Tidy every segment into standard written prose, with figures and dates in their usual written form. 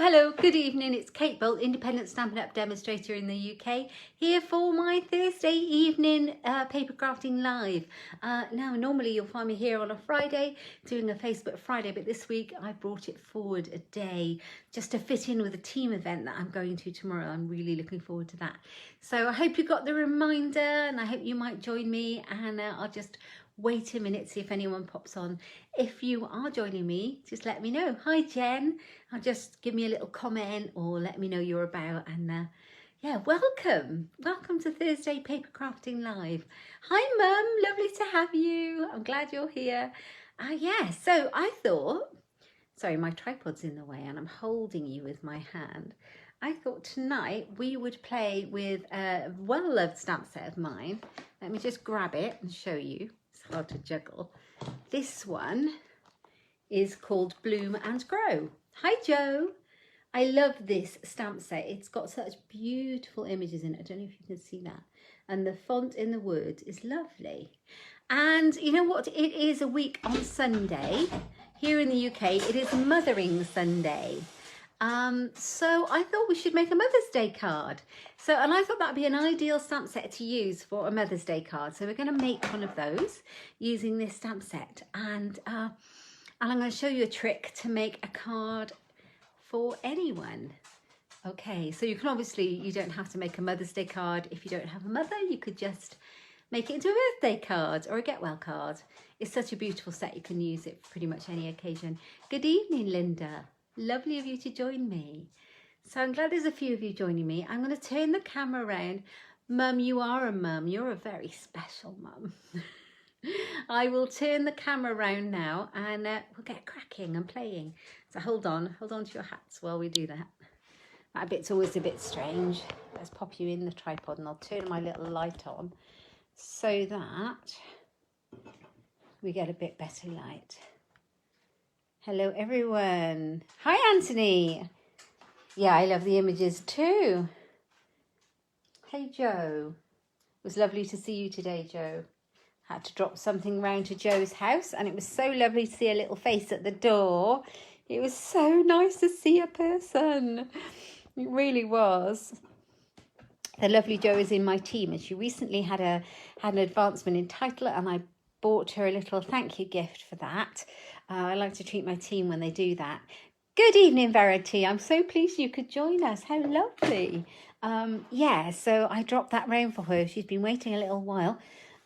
Hello, good evening. It's Kate Bolt, independent Stampin' Up demonstrator in the UK, here for my Thursday evening paper crafting live. Now, normally you'll find me here on a Friday doing a Facebook Friday, but this week I brought it forward a day just to fit in with a team event that I'm going to tomorrow. I'm really looking forward to that. So I hope you got the reminder and I hope you might join me, and I'll just wait a minute, see if anyone pops on. If you are joining me, just let me know. Hi Jen, I'll just give me a little comment or let me know you're about, and yeah, welcome to Thursday Paper Crafting Live. Hi Mum, lovely to have you. I'm glad you're here. Yeah, so I thought, sorry, my tripod's in the way and I'm holding you with my hand. I thought tonight we would play with a well-loved stamp set of mine. Let me just grab it and show you. It's hard to juggle. This one is called Bloom and Grow. Hi Joe. I love this stamp set. It's got such beautiful images in it. I don't know if you can see that. And the font in the wood is lovely. And you know what? It is a week on Sunday. Here in the UK, it is Mothering Sunday. So I thought we should make a Mother's Day card. And I thought that'd be an ideal stamp set to use for a Mother's Day card. So we're going to make one of those using this stamp set, and I'm going to show you a trick to make a card for anyone. Okay, so you can obviously, you don't have to make a Mother's Day card if you don't have a mother. You could just make it into a birthday card or a get well card. It's such a beautiful set, you can use it for pretty much any occasion. Good evening, Linda. Lovely of you to join me. So I'm glad there's a few of you joining me. I'm going to turn the camera around. Mum, you are a mum. You're a very special mum. I will turn the camera around now and we'll get cracking and playing. So hold on to your hats while we do that. That bit's always a bit strange. Let's pop you in the tripod and I'll turn my little light on so that we get a bit better light. Hello everyone. Hi Anthony. Yeah, I love the images too. Hey Joe. It was lovely to see you today, Joe. Had to drop something round to Joe's house and it was so lovely to see a little face at the door. It was so nice to see a person. It really was. The lovely Joe is in my team and she recently had an advancement in title, and I bought her a little thank you gift for that. I like to treat my team when they do that. Good evening, Verity. I'm so pleased you could join us. How lovely. Yeah, so I dropped that round for her. She's been waiting a little while.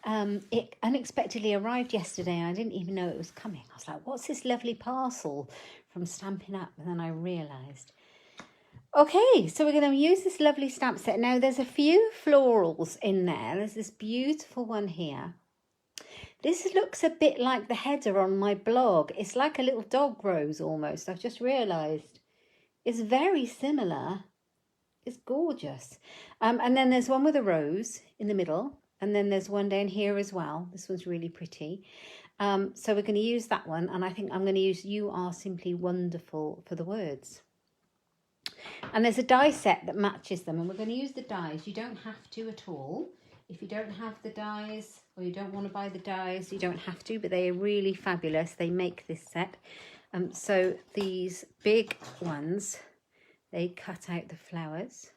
It unexpectedly arrived yesterday and I didn't even know it was coming. I was like, what's this lovely parcel from Stampin' Up? And then I realised. Okay, so we're going to use this lovely stamp set. Now, there's a few florals in there. There's this beautiful one here. This looks a bit like the header on my blog. It's like a little dog rose almost. I've just realised. It's very similar. It's gorgeous. And then there's one with a rose in the middle. And then there's one down here as well. This one's really pretty. So we're going to use that one. And I think I'm going to use You Are Simply Wonderful for the words. And there's a die set that matches them. And we're going to use the dies. You don't have to at all. If you don't have the dies or you don't want to buy the dies, you don't have to, but they are really fabulous. They make this set. So these big ones, they cut out the flowers.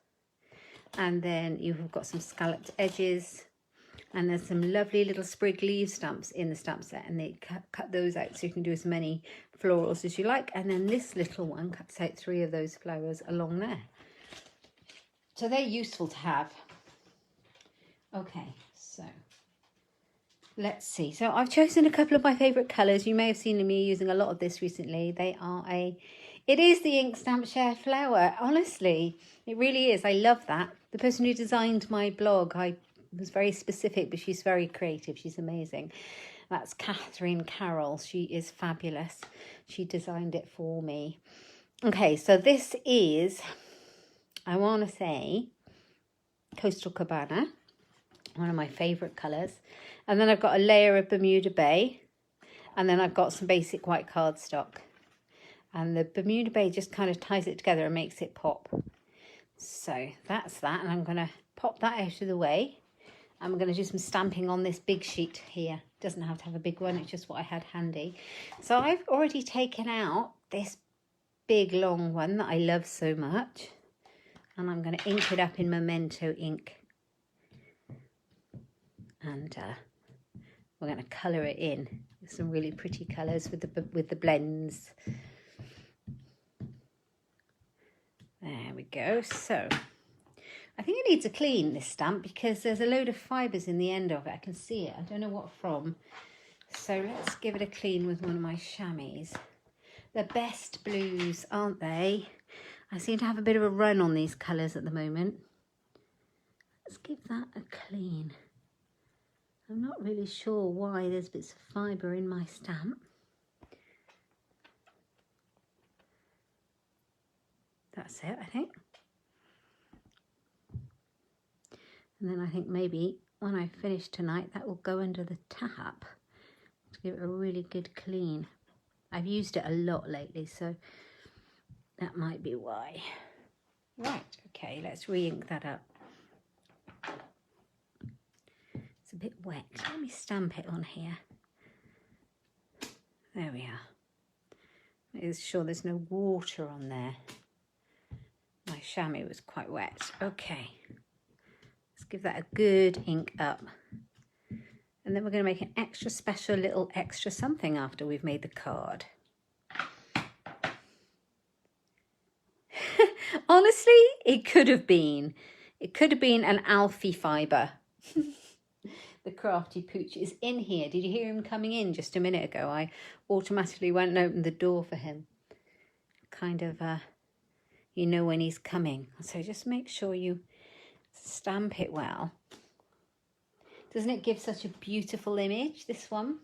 And then you've got some scalloped edges. And there's some lovely little sprig leaf stamps in the stamp set. And they cut those out so you can do as many florals as you like. And then this little one cuts out 3 of those flowers along there. So they're useful to have. Okay, so let's see. So I've chosen a couple of my favourite colours. You may have seen me using a lot of this recently. It is the Inkstampshare flower. Honestly, it really is. I love that. The person who designed my blog, I was very specific, but she's very creative. She's amazing. That's Catherine Carroll. She is fabulous. She designed it for me. Okay, so this is, I want to say, Coastal Cabana. One of my favourite colours. And then I've got a layer of Bermuda Bay. And then I've got some basic white cardstock. And the Bermuda Bay just kind of ties it together and makes it pop. So that's that. And I'm going to pop that out of the way. I'm going to do some stamping on this big sheet here. It doesn't have to have a big one. It's just what I had handy. So I've already taken out this big long one that I love so much. And I'm going to ink it up in Memento ink. And we're going to colour it in with some really pretty colours with the blends. There we go. So I think it needs a clean, this stamp, because there's a load of fibres in the end of it. I can see it. I don't know what from. So let's give it a clean with one of my chamois. The best blues, aren't they? I seem to have a bit of a run on these colours at the moment. Let's give that a clean. I'm not really sure why there's bits of fibre in my stamp. That's it, I think. And then I think maybe when I finish tonight, that will go under the tap to give it a really good clean. I've used it a lot lately, so that might be why. Right, okay, let's re-ink that up. It's a bit wet. Let me stamp it on here. There we are. Make sure there's no water on there. My chamois was quite wet. Okay. Let's give that a good ink up. And then we're going to make an extra special little extra something after we've made the card. Honestly, it could have been an Alfie fibre. The crafty pooch is in here. Did you hear him coming in just a minute ago? I automatically went and opened the door for him. Kind of, you know when he's coming. So just make sure you stamp it well. Doesn't it give such a beautiful image, this one?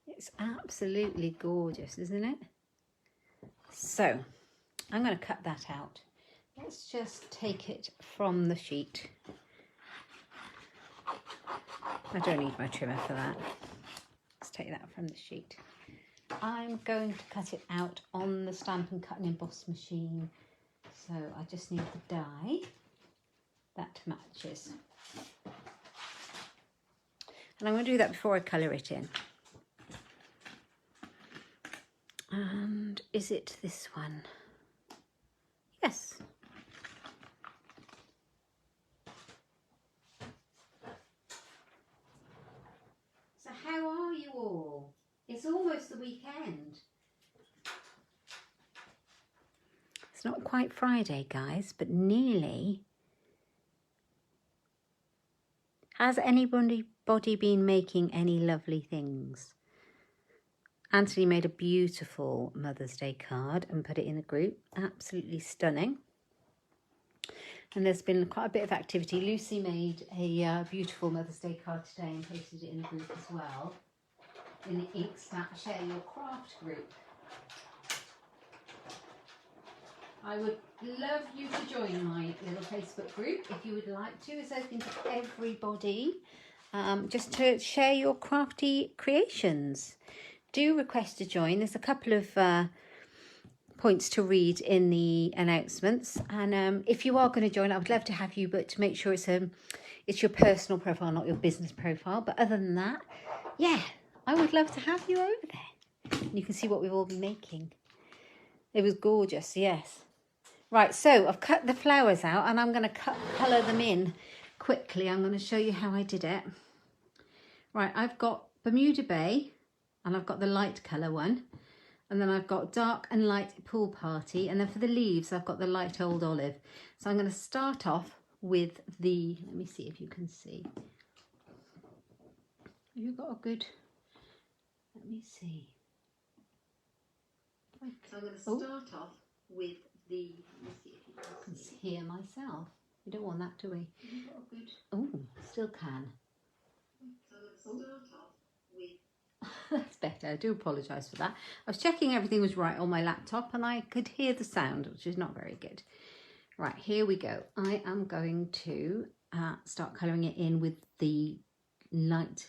It's absolutely gorgeous, isn't it? So I'm going to cut that out. Let's just take it from the sheet. I don't need my trimmer for that. Let's take that from the sheet. I'm going to cut it out on the Stamp and Cut and Emboss machine. So I just need the die that matches. And I'm going to do that before I colour it in. And is it this one? Yes. So how are you all? It's almost the weekend. It's not quite Friday, guys, but nearly. Has anybody been making any lovely things? Anthony made a beautiful Mother's Day card and put it in a group. Absolutely stunning. And there's been quite a bit of activity. Lucy made a beautiful Mother's Day card today and posted it in a group as well. In the Inkstampshare Your Craft group. I would love you to join my little Facebook group if you would like to. It's open to everybody, just to share your crafty creations. Do request to join. There's a couple of points to read in the announcements, and if you are going to join, I would love to have you, but to make sure it's your personal profile, not your business profile. But other than that, yeah, I would love to have you over there. And you can see what we've all been making. It was gorgeous, yes. Right, so I've cut the flowers out and I'm going to colour them in quickly. I'm going to show you how I did it. Right, I've got Bermuda Bay and I've got the light colour one. And then I've got dark and light Pool Party. And then for the leaves, I've got the light Old Olive. So I'm going to start off with the, let me see if you can see. Have you got a good, let me see. So I'm going to start off with the, let me see if you can hear myself. We don't want that, do we? Have you got a good, oh, still can. So I'm going to start off with, that's better. I do apologise for that. I was checking everything was right on my laptop and I could hear the sound, which is not very good. Right, here we go. I am going to start colouring it in with the light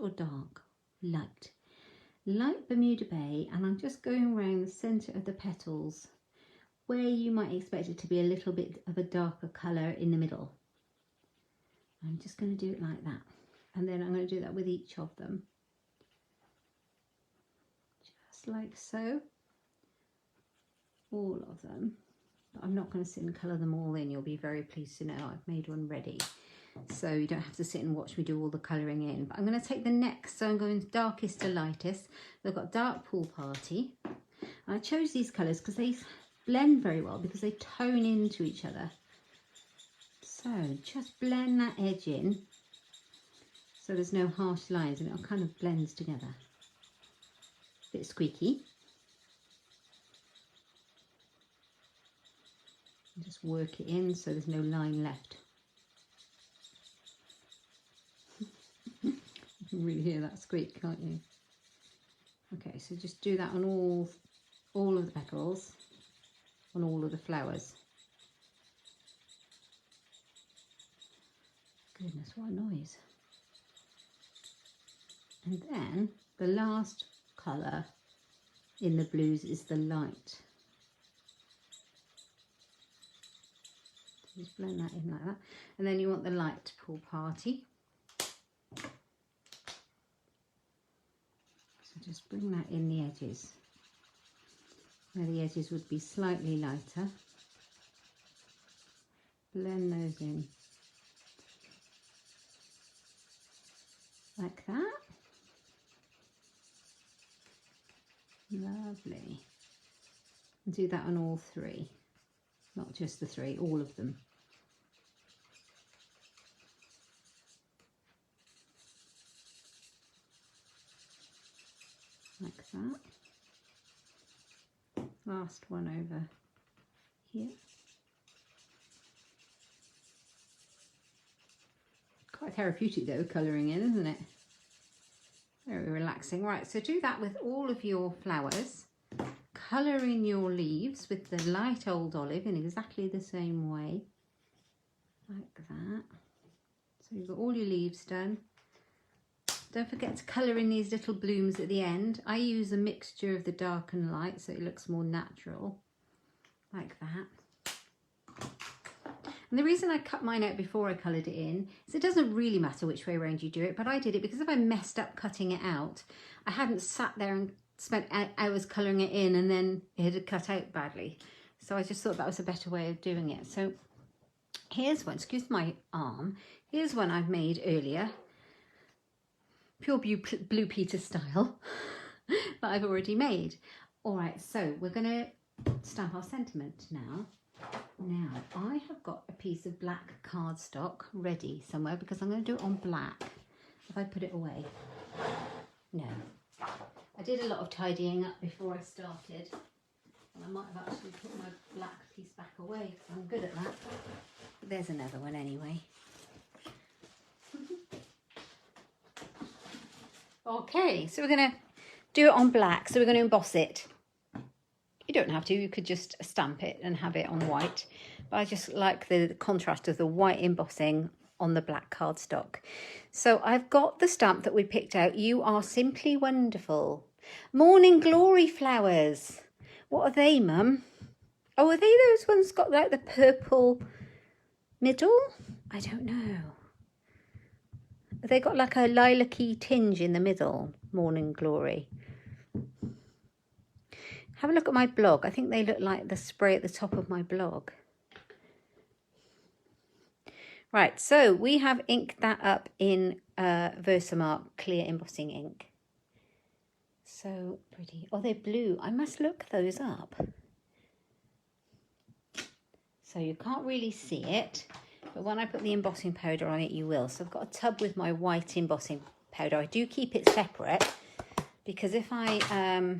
or dark? Light Bermuda Bay, and I'm just going around the centre of the petals where you might expect it to be a little bit of a darker colour in the middle. I'm just going to do it like that, and then I'm going to do that with each of them. Just like so. all of them. But I'm not going to sit and colour them all in. You'll be very pleased to know I've made one ready. So you don't have to sit and watch me do all the colouring in. But I'm going to take the next, so I'm going darkest to lightest. We've got Dark Pool Party. And I chose these colours because they blend very well, because they tone into each other. So just blend that edge in so there's no harsh lines and it kind of blends together. Bit squeaky. And just work it in so there's no line left. You can really hear that squeak, can't you? Okay, so just do that on all of the petals, on all of the flowers. Goodness, what a noise. And then the last colour in the blues is the light. Just blend that in like that. And then you want the light Pool Party. So just bring that in the edges, where the edges would be slightly lighter. Blend those in like that. Lovely. And do that on all three, not just the three, all of them. Like that. Last one over here. Quite therapeutic though, colouring in, isn't it? Very relaxing. Right, so do that with all of your flowers. Colour in your leaves with the light old olive in exactly the same way. Like that. So you've got all your leaves done. Don't forget to colour in these little blooms at the end. I use a mixture of the dark and light so it looks more natural. Like that. And the reason I cut mine out before I coloured it in is it doesn't really matter which way around you do it, but I did it because if I messed up cutting it out, I hadn't sat there and spent hours colouring it in and then it had cut out badly. So I just thought that was a better way of doing it. So here's one, excuse my arm, here's one I've made earlier. Pure Blue Peter style that I've already made. All right, so we're going to stamp our sentiment now. Now, I have got a piece of black cardstock ready somewhere because I'm going to do it on black. Have I put it away? No. I did a lot of tidying up before I started. And I might have actually put my black piece back away because I'm good at that. But there's another one anyway. Okay, so we're going to do it on black, so we're going to emboss it. You don't have to, you could just stamp it and have it on white. But I just like the contrast of the white embossing on the black cardstock. So I've got the stamp that we picked out. You Are Simply Wonderful. Morning Glory flowers. What are they, Mum? Oh, are they those ones got like the purple middle? I don't know. They got like a lilac-y tinge in the middle, Morning Glory. Have a look at my blog. I think they look like the spray at the top of my blog. Right, so we have inked that up in Versamark clear embossing ink. So pretty. Oh, they're blue. I must look those up. So you can't really see it. But when I put the embossing powder on it, you will. So I've got a tub with my white embossing powder. I do keep it separate because if I,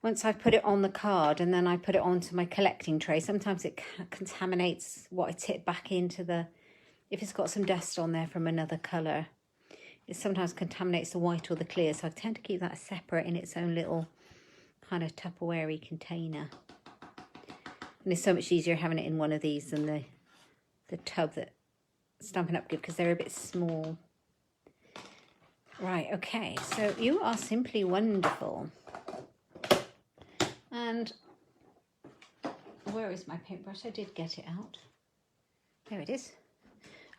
once I've put it on the card and then I put it onto my collecting tray, sometimes it contaminates what I tip back into the, if it's got some dust on there from another colour, it sometimes contaminates the white or the clear. So I tend to keep that separate in its own little kind of Tupperware-y container. And it's so much easier having it in one of these than the tub that Stampin' Up give because they're a bit small. Right, okay, so You Are Simply Wonderful. And where is my paintbrush? I did get it out. There it is.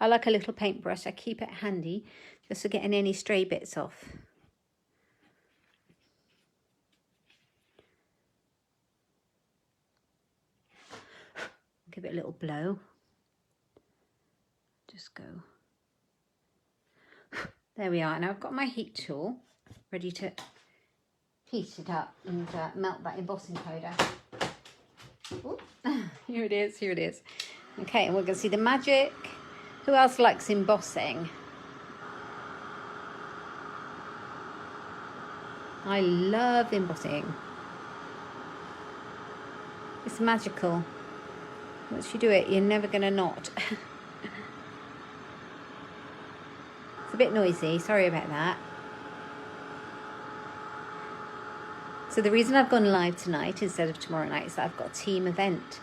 I like a little paintbrush. I keep it handy just for getting any stray bits off. Give it a little blow. Just go. There we are. Now I've got my heat tool ready to heat it up and melt that embossing powder. Ooh, here it is, here it is. Okay, and we're going to see the magic. Who else likes embossing? I love embossing. It's magical. Once you do it, you're never going to not. It's a bit noisy, sorry about that. So the reason I've gone live tonight instead of tomorrow night is that I've got a team event.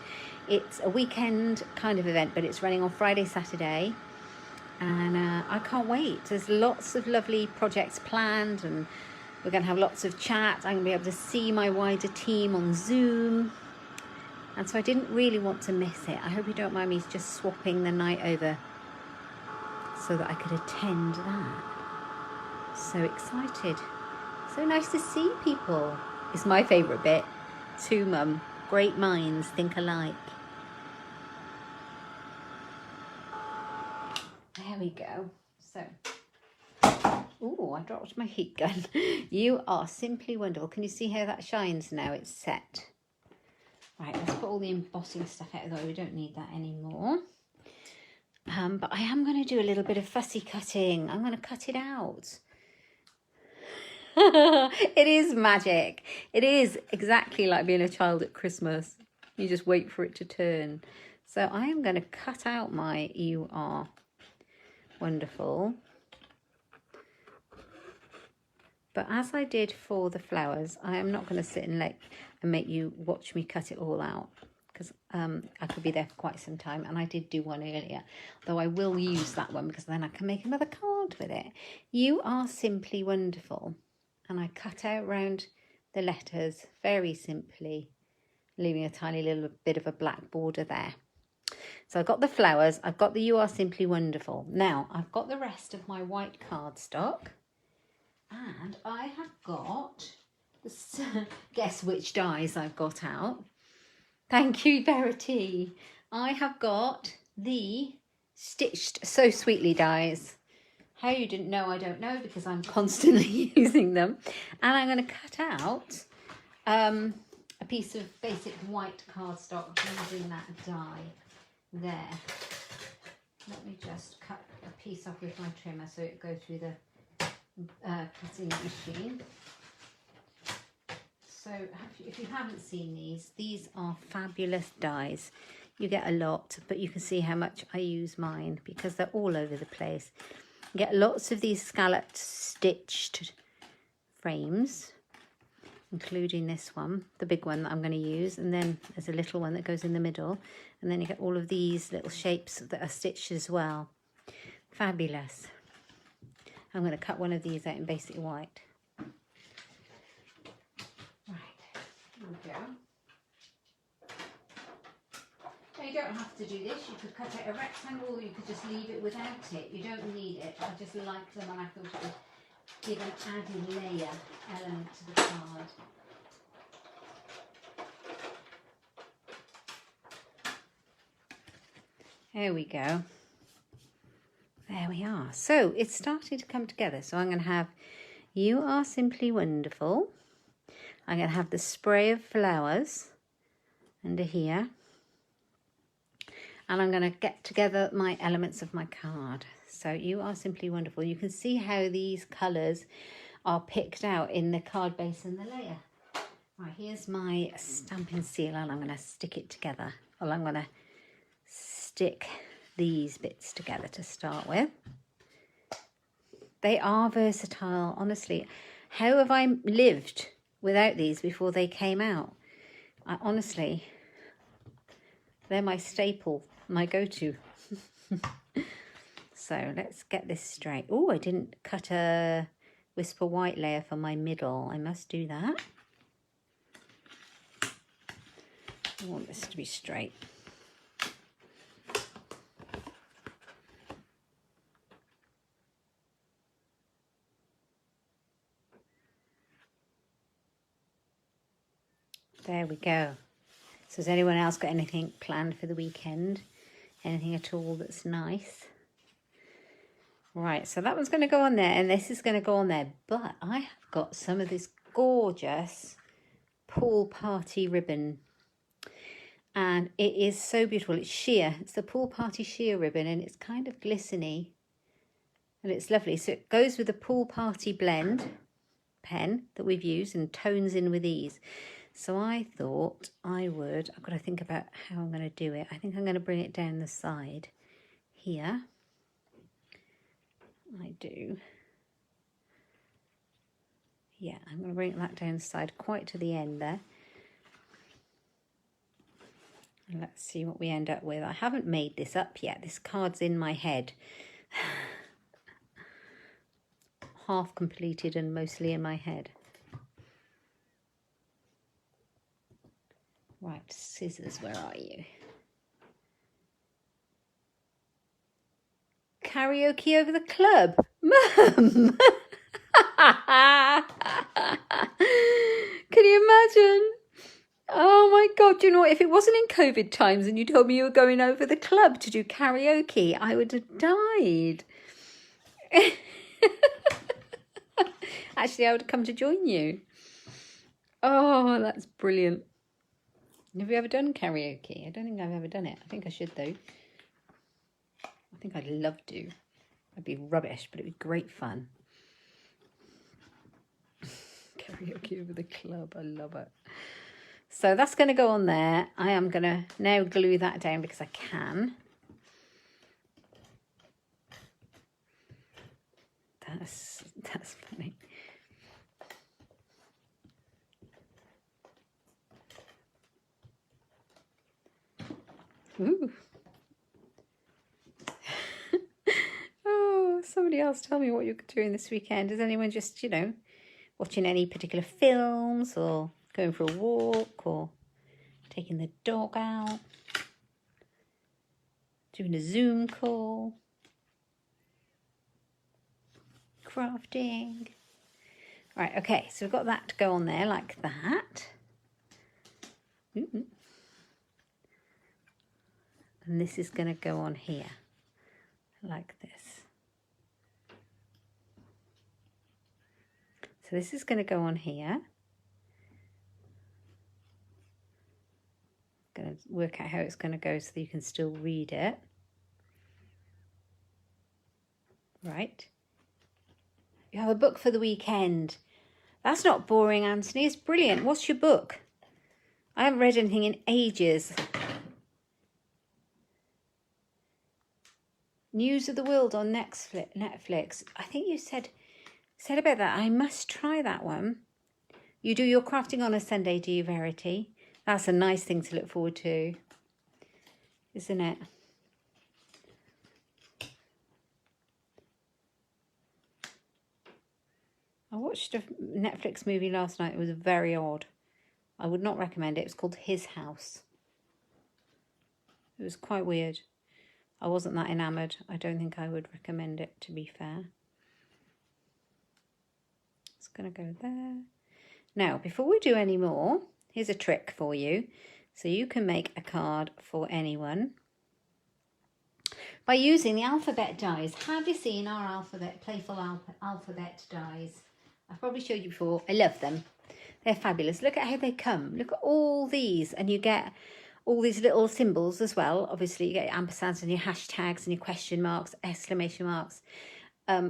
It's a weekend kind of event, but it's running on Friday, Saturday. And I can't wait. There's lots of lovely projects planned and we're going to have lots of chat. I'm going to be able to see my wider team on Zoom. And so I didn't really want to miss it. I hope you don't mind me just swapping the night over so that I could attend that. So excited. So nice to see people. It's my favourite bit. Too, Mum. Great minds think alike. There we go. So, ooh, I dropped my heat gun. You are simply wonderful. Can you see how that shines now? It's set. Right, let's put all the embossing stuff out of the way. We don't need that anymore. But I am going to do a little bit of fussy cutting. I'm going to cut it out. It is magic. It is exactly like being a child at Christmas. You just wait for it to turn. So I am going to cut out my You Are Wonderful. But as I did for the flowers, I am not going to sit and make you watch me cut it all out. Because I could be there for quite some time. And I did do one earlier. Though I will use that one because then I can make another card with it. You are simply wonderful. And I cut out round the letters very simply, leaving a tiny little bit of a black border there. So I've got the flowers, I've got the You Are Simply Wonderful. Now I've got the rest of my white cardstock and I have got, guess which dies I've got out. Thank you, Verity. I have got the Stitched So Sweetly dies. How you didn't know, I don't know, because I'm constantly using them. And I'm going to cut out a piece of basic white cardstock using that die there. Let me just cut a piece off with my trimmer so it goes through the cutting machine. So if you haven't seen these are fabulous dies. You get a lot, but you can see how much I use mine because they're all over the place. You get lots of these scalloped stitched frames, including this one, the big one that I'm going to use, and then there's a little one that goes in the middle, and then you get all of these little shapes that are stitched as well. Fabulous. I'm going to cut one of these out in basic white. Right, there we go. Now you don't have to do this, you could cut out a rectangle or you could just leave it without it. You don't need it. I just like them and I thought it would give an added layer element to the card. There we go. There we are. So it's starting to come together. So I'm going to have You Are Simply Wonderful. I'm going to have the spray of flowers under here. And I'm going to get together my elements of my card. So You Are Simply Wonderful. You can see how these colours are picked out in the card base and the layer. Right, here's my stamping seal and I'm going to stick it together. Well, I'm going to stick these bits together to start with. They are versatile, honestly. How have I lived without these before they came out? Honestly, they're my staple, my go-to. So let's get this straight. Oh, I didn't cut a Whisper White layer for my middle. I must do that. I want this to be straight. There we go. So has anyone else got anything planned for the weekend? Anything at all that's nice? Right, so that one's going to go on there, and this is going to go on there. But I have got some of this gorgeous pool party ribbon. And it is so beautiful. It's sheer. It's the pool party sheer ribbon, and it's kind of glistening. And it's lovely. So it goes with the pool party blend pen that we've used and tones in with ease. So I thought I've got to think about how I'm going to do it. I think I'm going to bring it down the side here. I do. Yeah, I'm going to bring that down the side quite to the end there. And let's see what we end up with. I haven't made this up yet. This card's in my head. Half completed and mostly in my head. Right, scissors, where are you? Karaoke over the club. Mum! Can you imagine? Oh my God, you know what? If it wasn't in COVID times and you told me you were going over the club to do karaoke, I would have died. Actually, I would have come to join you. Oh, that's brilliant. Have you ever done karaoke? I don't think I've ever done it. I think I should, though. I think I'd love to. I'd be rubbish, but it'd be great fun. Karaoke over the club. I love it. So that's going to go on there. I am going to now glue that down because I can. That's funny. Ooh. Oh, somebody else tell me what you're doing this weekend. Is anyone just, watching any particular films or going for a walk or taking the dog out, doing a Zoom call, crafting? Right, okay, so we've got that to go on there like that. And this is going to go on here like this. So this is going to go on here. I'm going to work out how it's going to go so that you can still read it. Right. You have a book for the weekend. That's not boring, Anthony. It's brilliant. What's your book? I haven't read anything in ages. News of the World on Netflix. I think you said about that. I must try that one. You do your crafting on a Sunday, do you, Verity? That's a nice thing to look forward to, isn't it? I watched a Netflix movie last night. It was very odd. I would not recommend it. It was called His House. It was quite weird. I wasn't that enamoured. I don't think I would recommend it, to be fair. It's going to go there. Now, before we do any more, here's a trick for you. So you can make a card for anyone by using the alphabet dies. Have you seen our playful alphabet dies? I've probably showed you before. I love them. They're fabulous. Look at how they come. Look at all these. And you get all these little symbols as well. Obviously, you get your ampersands and your hashtags and your question marks, exclamation marks,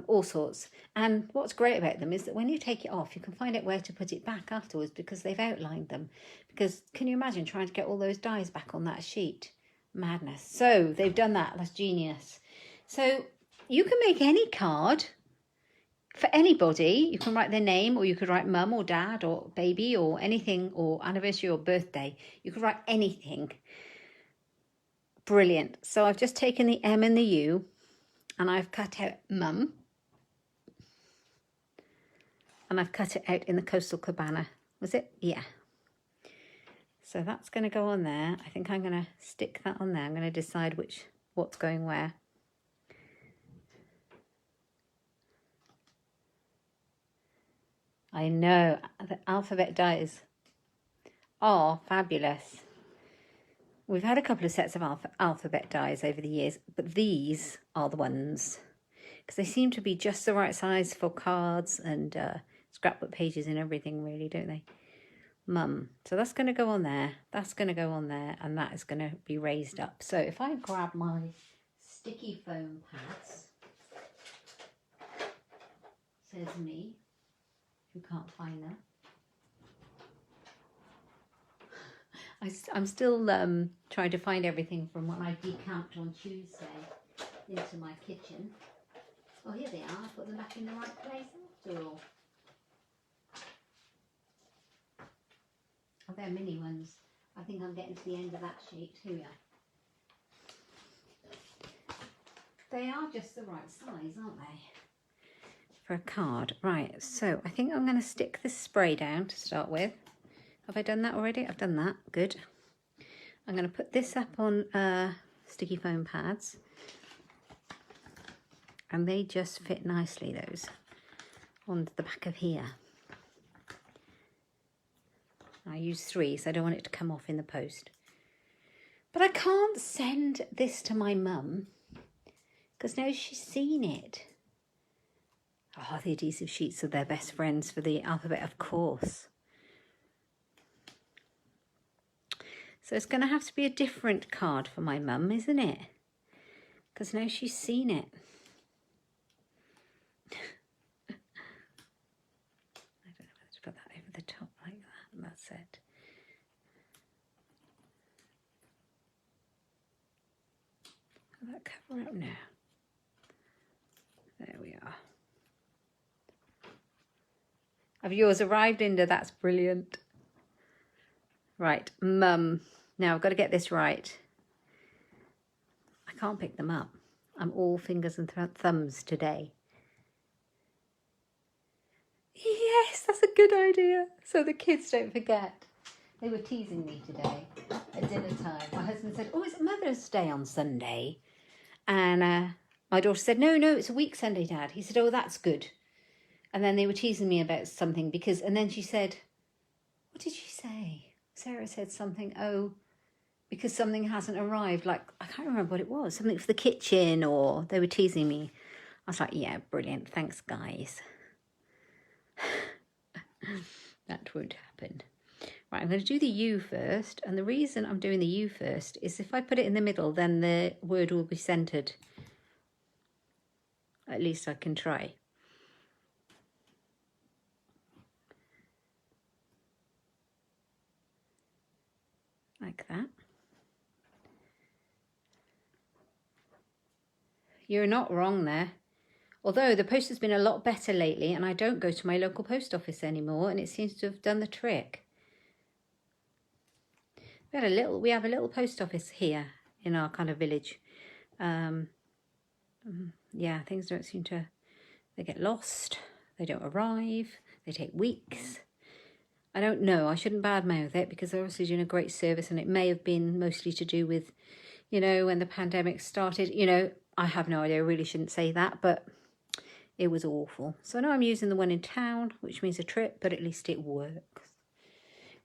all sorts. And what's great about them is that when you take it off, you can find out where to put it back afterwards because they've outlined them. Because can you imagine trying to get all those dies back on that sheet? Madness. So they've done that. That's genius. So you can make any card for anybody. You can write their name, or you could write mum or dad or baby or anything, or anniversary or birthday. You could write anything. Brilliant. So I've just taken the M and the U and I've cut out mum. And I've cut it out in the Coastal Cabana. Was it? Yeah. So that's going to go on there. I think I'm going to stick that on there. I'm going to decide what's going where. I know, the alphabet dies are fabulous. We've had a couple of sets of alphabet dies over the years, but these are the ones, because they seem to be just the right size for cards and scrapbook pages and everything, really, don't they? Mum. So that's going to go on there. That's going to go on there, and that is going to be raised up. So if I grab my sticky foam pads, says me, who can't find them. I'm still trying to find everything from when I decamped on Tuesday into my kitchen. Oh, here they are. I put them back in the right place after all. Oh, they're mini ones. I think I'm getting to the end of that sheet. Here we are. They are just the right size, aren't they? For a card. Right, so I think I'm going to stick this spray down to start with. Have I done that already? I've done that. Good. I'm going to put this up on sticky foam pads. And they just fit nicely, those, on the back of here. I use 3, so I don't want it to come off in the post. But I can't send this to my mum, because now she's seen it. Oh, the adhesive sheets are their best friends for the alphabet, of course. So it's going to have to be a different card for my mum, isn't it? Because now she's seen it. I don't know whether to put that over the top like that, and that's it. Will that cover up now? There we are. Have yours arrived, Linda? That's brilliant. Right, Mum. Now I've got to get this right. I can't pick them up. I'm all fingers and thumbs today. Yes, that's a good idea. So the kids don't forget. They were teasing me today at dinner time. My husband said, oh, it's Mother's Day on Sunday. And my daughter said, no, it's a week Sunday, Dad. He said, oh, that's good. And then they were teasing me about something because, and then she said, what did she say? Sarah said something, oh, because something hasn't arrived. Like, I can't remember what it was. Something for the kitchen, or they were teasing me. I was like, yeah, brilliant. Thanks, guys. That won't happen. Right, I'm going to do the U first. And the reason I'm doing the U first is if I put it in the middle, then the word will be centered. At least I can try. Like that. You're not wrong there. Although the post has been a lot better lately, and I don't go to my local post office anymore, and it seems to have done the trick. We have a little post office here in our kind of village. Yeah, things don't seem to, they get lost, they don't arrive, they take weeks. I don't know, I shouldn't badmouth it because they're obviously doing a great service, and it may have been mostly to do with, you know, when the pandemic started, you know, I have no idea, I really shouldn't say that, but it was awful. So now I'm using the one in town, which means a trip, but at least it works.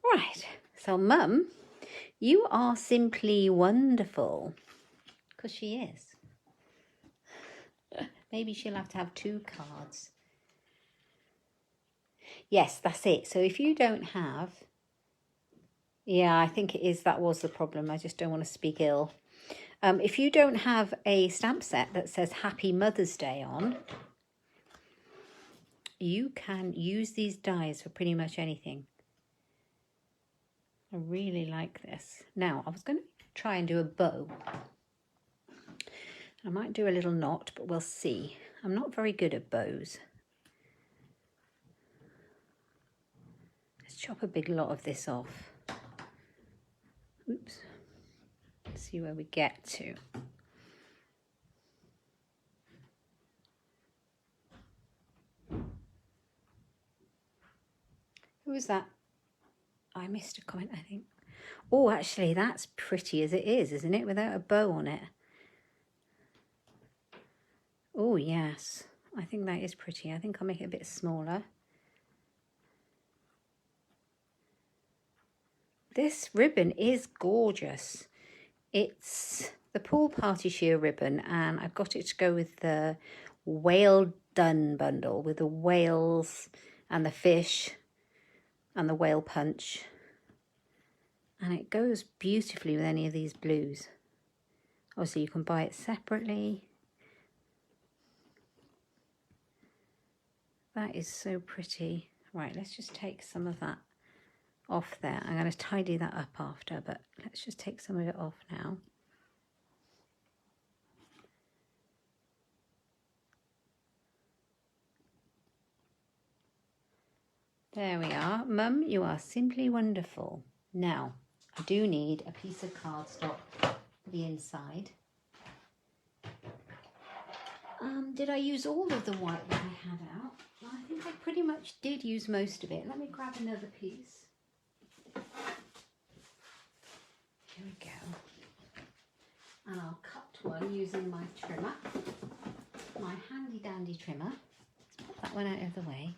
Right, so Mum, you are simply wonderful. Because she is. Maybe she'll have to have 2 cards. Yes, that's it. So if you don't have... Yeah, I think it is. That was the problem. I just don't want to speak ill. If you don't have a stamp set that says Happy Mother's Day on, you can use these dies for pretty much anything. I really like this. Now, I was going to try and do a bow. I might do a little knot, but we'll see. I'm not very good at bows. Let's chop a big lot of this off. Oops. Let's see where we get to. Who was that? I missed a comment, I think. Oh, actually, that's pretty as it is, isn't it? Without a bow on it. Oh, yes. I think that is pretty. I think I'll make it a bit smaller. This ribbon is gorgeous. It's the pool party sheer ribbon, and I've got it to go with the whale done bundle with the whales and the fish and the whale punch. And it goes beautifully with any of these blues. Obviously you can buy it separately. That is so pretty. Right, let's just take some of that off there. I'm going to tidy that up after, but let's just take some of it off now. There we are. Mum, you are simply wonderful. Now, I do need a piece of cardstock for the inside. Did I use all of the white that I had out? Well, I think I pretty much did use most of it. Let me grab another piece. Here we go. And I'll cut one using my trimmer, my handy dandy trimmer. Let's put that one out of the way.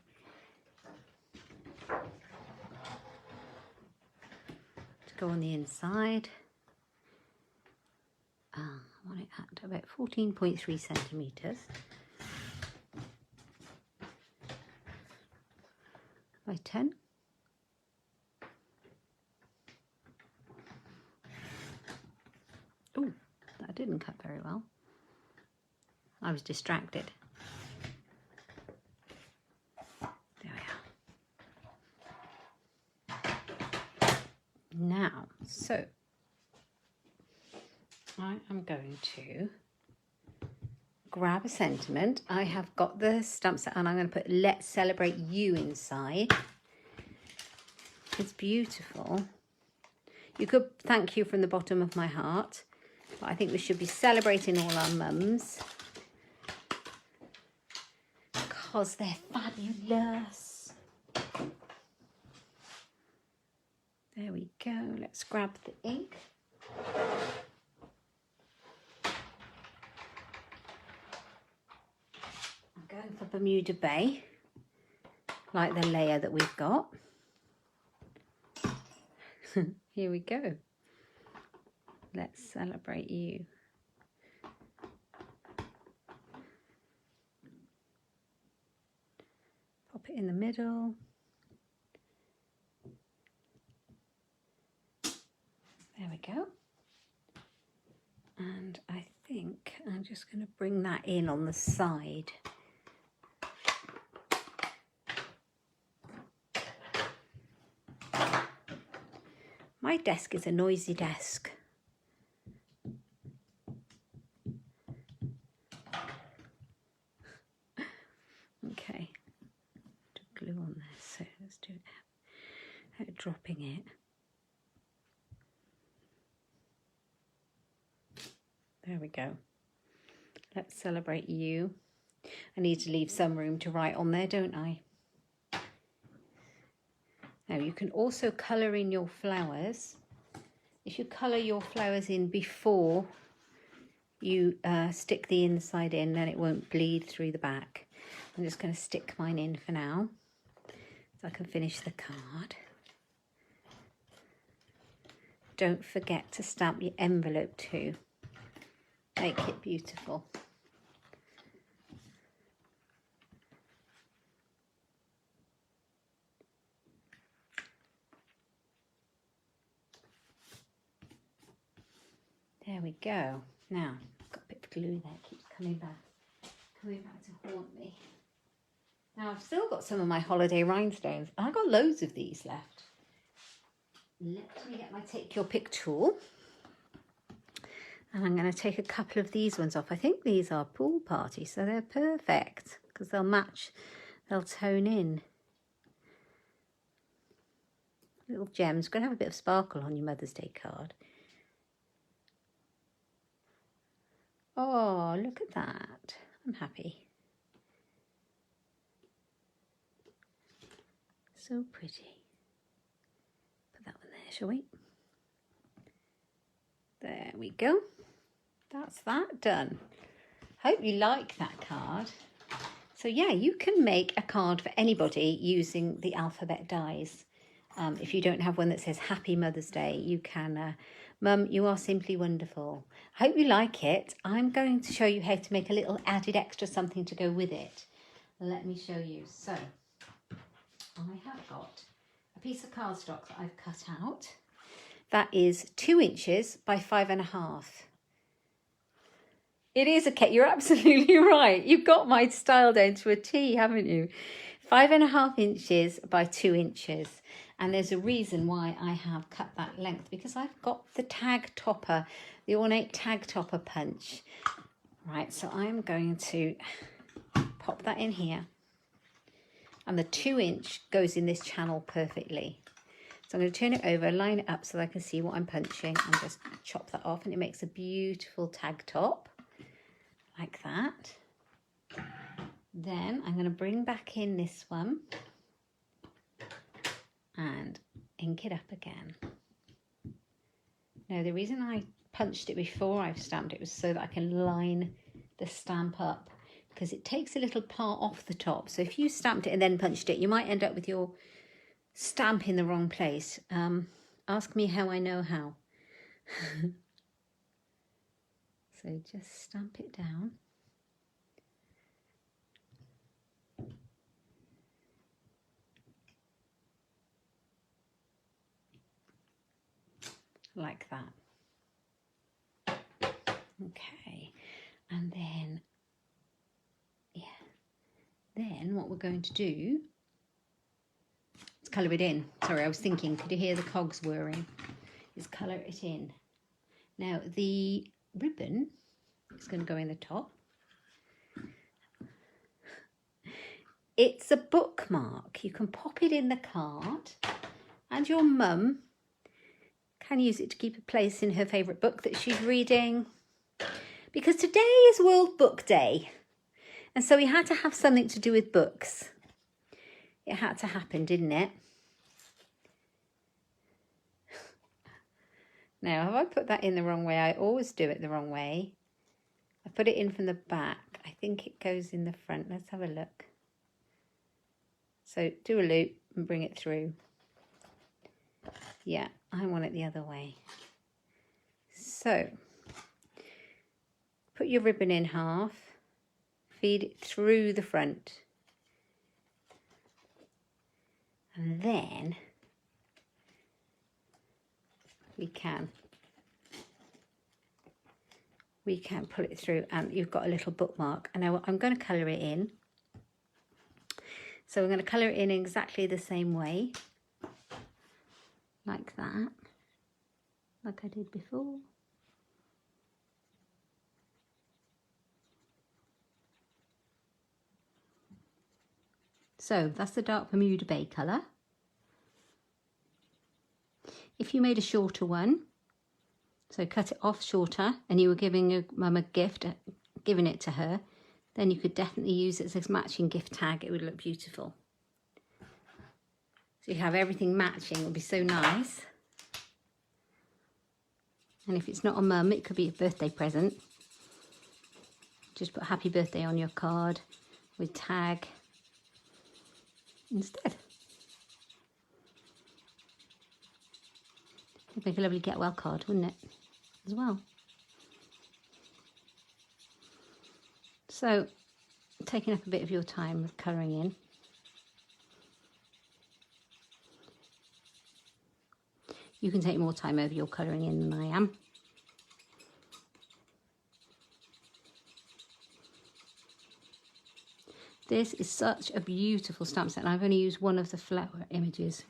To go on the inside. I want it at about 14.3 centimetres by 10. Oh, that didn't cut very well. I was distracted. There we are. Now, so I am going to grab a sentiment. I have got the stamp set and I'm going to put "Let's Celebrate You" inside. It's beautiful. You could "Thank you" from the bottom of my heart, but I think we should be celebrating all our mums because they're fabulous. There we go. Let's grab the ink. Going for Bermuda Bay, like the layer that we've got. Here we go. Let's celebrate you. Pop it in the middle. There we go. And I think I'm just going to bring that in on the side. My desk is a noisy desk. Okay, put glue on there, so let's do it without dropping it. There we go. Let's celebrate you. I need to leave some room to write on there, don't I? Now you can also colour in your flowers. If you colour your flowers in before you stick the inside in, then it won't bleed through the back. I'm just going to stick mine in for now so I can finish the card. Don't forget to stamp your envelope too. Make it beautiful. There we go. Now, I've got a bit of glue there, it keeps coming back to haunt me. Now, I've still got some of my holiday rhinestones. I've got loads of these left. Let me get my Take Your Pick tool. And I'm going to take a couple of these ones off. I think these are pool party, so they're perfect because they'll match, they'll tone in. Little gems. Going to have a bit of sparkle on your Mother's Day card. Oh, look at that. I'm happy. So pretty. Put that one there, shall we? There we go. That's that done. Hope you like that card. So yeah, you can make a card for anybody using the alphabet dies. If you don't have one that says Happy Mother's Day, you can, Mum, you are simply wonderful. I hope you like it. I'm going to show you how to make a little added extra something to go with it. Let me show you. So, I have got a piece of cardstock that I've cut out. That is 2 inches by 5.5. It is a cake. You're absolutely right. You've got my style down to a T, haven't you? 5.5 inches by 2 inches. And there's a reason why I have cut that length, because I've got the tag topper, the ornate tag topper punch. Right, so I'm going to pop that in here. And the 2 inch goes in this channel perfectly. So I'm going to turn it over, line it up so that I can see what I'm punching, and just chop that off, and it makes a beautiful tag top, like that. Then I'm going to bring back in this one and ink it up again. Now, the reason I punched it before I've stamped it was so that I can line the stamp up, because it takes a little part off the top. So if you stamped it and then punched it, you might end up with your stamp in the wrong place. Ask me how I know how. So just stamp it down. Like that. Okay, and then, yeah, then what we're going to do is colour it in. Sorry, I was thinking, could you hear the cogs whirring? Is colour it in. Now, the ribbon is going to go in the top. It's a bookmark. You can pop it in the card, and your mum can use it to keep a place in her favourite book that she's reading. Because today is World Book Day. And so we had to have something to do with books. It had to happen, didn't it? Now, have I put that in the wrong way? I always do it the wrong way. I put it in from the back. I think it goes in the front. Let's have a look. So do a loop and bring it through. Yeah, I want it the other way. So, put your ribbon in half, feed it through the front, and then we can pull it through, and you've got a little bookmark. And now I'm going to colour it in. So we're going to colour it in exactly the same way. Like that, like I did before. So that's the dark Bermuda Bay colour. If you made a shorter one, so cut it off shorter, and you were giving your mum a gift, giving it to her, then you could definitely use it as a matching gift tag. It would look beautiful. So you have everything matching. It would be so nice. And if it's not a mum, it could be a birthday present. Just put happy birthday on your card with tag instead. It'd make a lovely get well card, wouldn't it? As well. So, taking up a bit of your time with colouring in. You can take more time over your colouring in than I am. This is such a beautiful stamp set, and I've only used one of the flower images.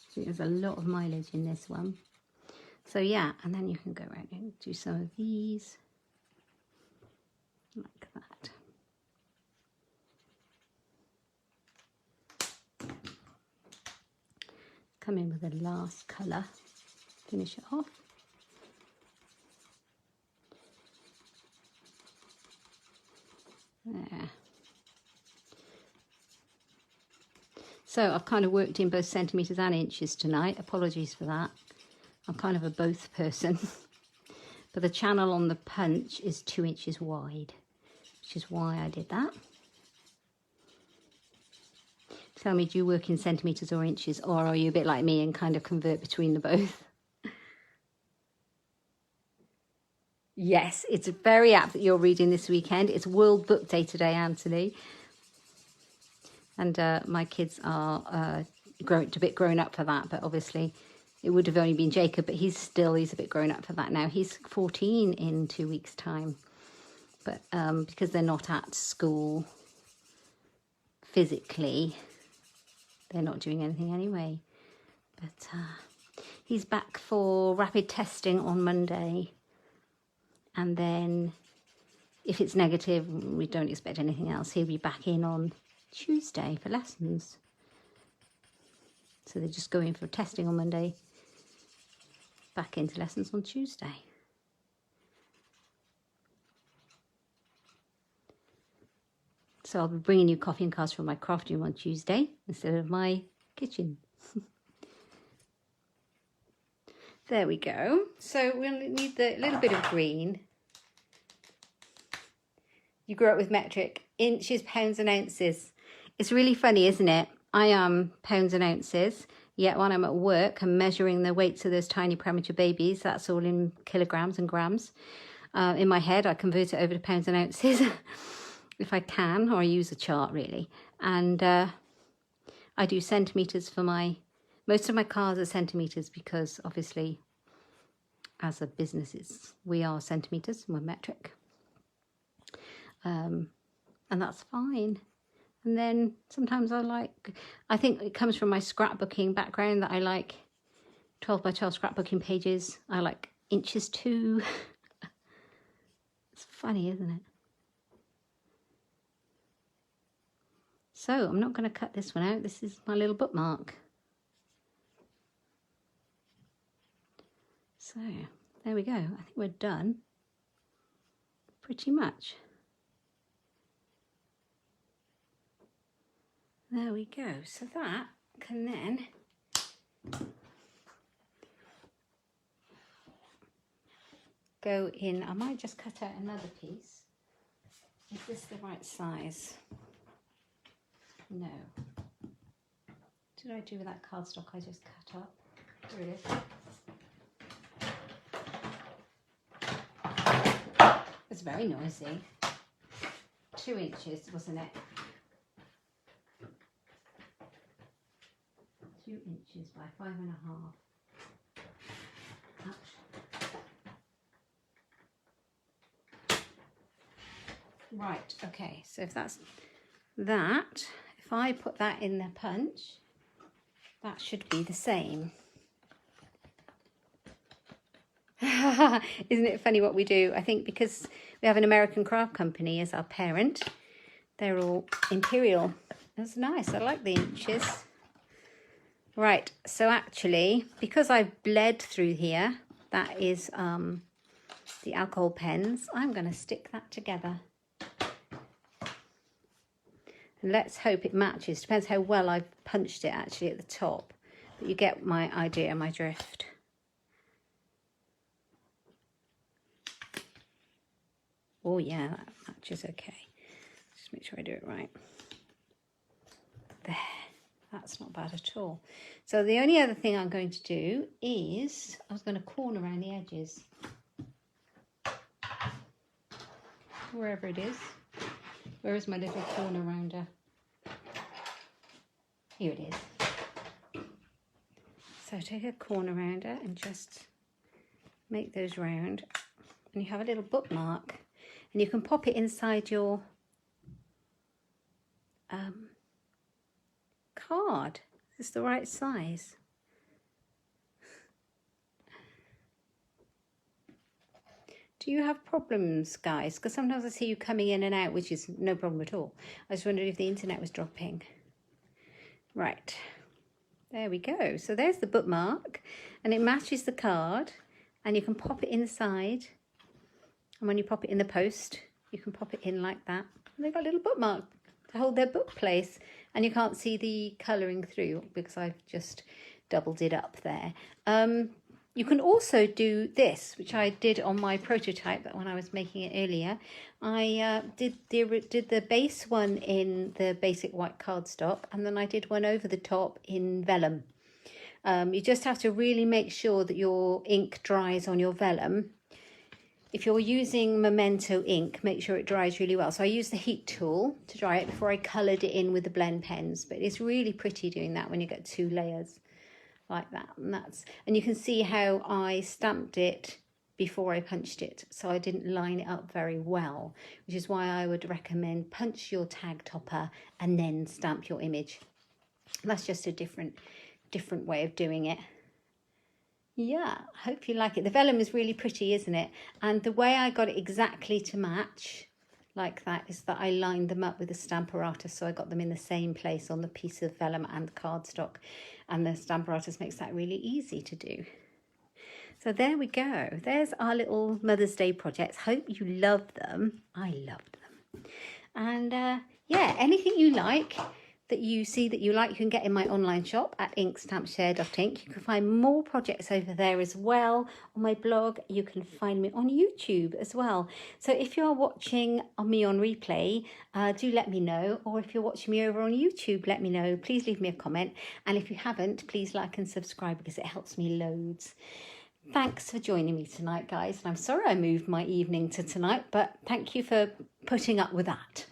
See, there's a lot of mileage in this one. So yeah, and then you can go around and do some of these, like that. Come in with the last colour, finish it off. There. So I've kind of worked in both centimetres and inches tonight. Apologies for that. I'm kind of a both person. But the channel on the punch is 2 inches wide, which is why I did that. Tell me, do you work in centimetres or inches, or are you a bit like me and kind of convert between the both? Yes, it's very apt that you're reading this weekend. It's World Book Day today, Anthony. And my kids are a bit grown up for that, but obviously it would have only been Jacob, but he's a bit grown up for that now. He's 14 in 2 weeks' time. But because they're not at school physically, they're not doing anything anyway. But he's back for rapid testing on Monday. And then if it's negative, we don't expect anything else. He'll be back in on Tuesday for lessons. So they're just going for testing on Monday, back into lessons on Tuesday. So I'll be bringing you coffee and cards from my craft room on Tuesday instead of my kitchen. There we go. So we'll need the little bit of green. You grew up with metric, inches, pounds and ounces. It's really funny, isn't it? I am pounds and ounces, yet when I'm at work, I'm measuring the weights of those tiny premature babies. That's all in kilograms and grams. In my head, I convert it over to pounds and ounces if I can, or I use a chart really. And I do centimetres for most of my cards are centimetres because obviously as a business, we are centimetres, we're metric. And that's fine. And then sometimes I think it comes from my scrapbooking background that I like 12 by 12 scrapbooking pages. I like inches too. It's funny, isn't it? So I'm not going to cut this one out. This is my little bookmark. So there we go. I think we're done. Pretty much. There we go. So that can then go in. I might just cut out another piece. Is this the right size? No. What did I do with that cardstock I just cut up? Here it is. It's very noisy. 2 inches, wasn't it? 2 inches by 5.5. Right, okay, so if that's that, if I put that in the punch, that should be the same. Isn't it funny what we do? I think because we have an American craft company as our parent, they're all imperial. That's nice, I like the inches. Right, so actually, because I've bled through here, that is the alcohol pens, I'm going to stick that together. And let's hope it matches. Depends how well I've punched it actually at the top. But you get my idea, my drift. Oh yeah, that matches okay. Just make sure I do it right. There. That's not bad at all. So the only other thing I'm going to do is, I was going to corner around the edges. Wherever it is. Where is my little corner rounder? Here it is. So take a corner rounder and just make those round. And you have a little bookmark. And you can pop it inside your card. Is this the right size? Do you have problems, guys? Because sometimes I see you coming in and out, which is no problem at all. I just wondered if the internet was dropping. Right. There we go. So there's the bookmark. And it matches the card. And you can pop it inside. And when you pop it in the post, you can pop it in like that. And they've got a little bookmark to hold their book place. And you can't see the colouring through because I've just doubled it up there. You can also do this, which I did on my prototype when I was making it earlier. I did the base one in the basic white cardstock, and then I did one over the top in vellum. You just have to really make sure that your ink dries on your vellum. If you're using Memento ink, make sure it dries really well. So I used the heat tool to dry it before I coloured it in with the blend pens. But it's really pretty doing that when you get 2 layers like that. And you can see how I stamped it before I punched it. So I didn't line it up very well, which is why I would recommend punch your tag topper and then stamp your image. That's just a different way of doing it. Yeah, I hope you like it. The vellum is really pretty, isn't it? And the way I got it exactly to match like that is that I lined them up with a Stamparatus, so I got them in the same place on the piece of vellum and cardstock, and the Stamparatus makes that really easy to do. So there we go. There's our little Mother's Day projects. Hope you loved them. I loved them. And yeah, anything you like that you see that you like, you can get in my online shop at inkstampshare.ink. You can find more projects over there as well. On my blog, you can find me on YouTube as well. So if you're watching me on replay, do let me know. Or if you're watching me over on YouTube, let me know. Please leave me a comment. And if you haven't, please like and subscribe because it helps me loads. Thanks for joining me tonight, guys. And I'm sorry I moved my evening to tonight, but thank you for putting up with that.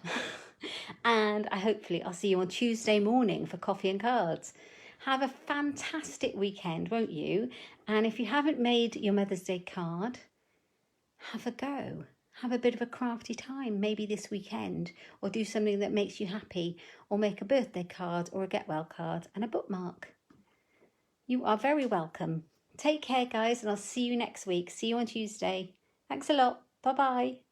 And hopefully I'll see you on Tuesday morning for coffee and cards. Have a fantastic weekend, won't you? And if you haven't made your Mother's Day card, have a go. Have a bit of a crafty time, maybe this weekend, or do something that makes you happy, or make a birthday card or a get well card and a bookmark. You are very welcome. Take care, guys, and I'll see you next week. See you on Tuesday. Thanks a lot. Bye-bye.